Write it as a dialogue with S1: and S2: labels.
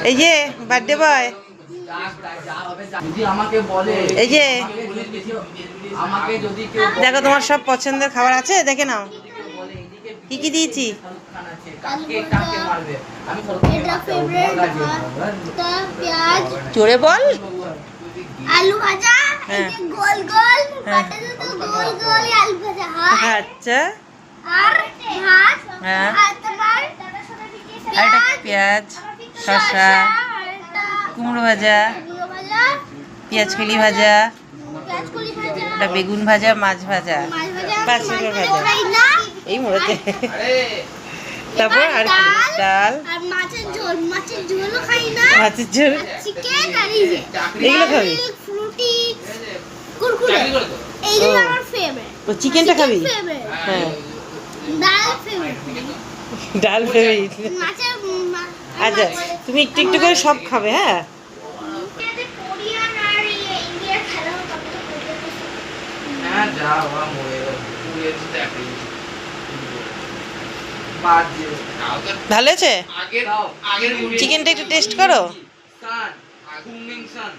S1: এই যে birthday boy, এই যে দেখো তোমার সব পছন্দের খাবার আছে, দেখে নাও কি কি দিয়েছি। জোরে বল।
S2: আলু ভাজা, এই যে গোল গোল বাটাতে তো গোল গোল আলু ভাজা হয়।
S1: আচ্ছা,
S2: আর ভাত,
S1: হ্যাঁ,
S2: আর তোমার
S1: আর একটা পেঁয়াজ, শসা, কুমড়ো ভাজা, পেঁয়াজ কলি ভাজা, একটা বেগুন ভাজা, মাছ ভাজা, পাঁচ রকমের ভাজা এই মোড়াতে। তারপর আর কি? ডাল
S2: আর মাছের ঝোল, মাছের ঝোলও খাই না,
S1: মাছের ঝোল,
S2: চিকেন আর এই যে
S1: এগুলো খাবি?
S2: ফ্রুটি, কুরকুরে, এইগুলো আমার ফেভারিট।
S1: ও চিকেনটা খাবি? হ্যাঁ,
S2: ডাল ফেভারিট,
S1: ডাল ফেভারিট।
S2: মাছের
S1: আচ্ছা, তুমি একটু একটু করে সব খাবে, হ্যাঁ।
S2: কোরিয়ান আর ইন্ডিয়ার খেলা কত
S3: না যা বাবা মরে গেল পুড়িয়ে দিতে একই বাদ দিয়ে
S1: ভালো আছে
S3: আগের আগের
S1: চিকেনটা একটু টেস্ট করো।
S3: সান আগুন মিং সান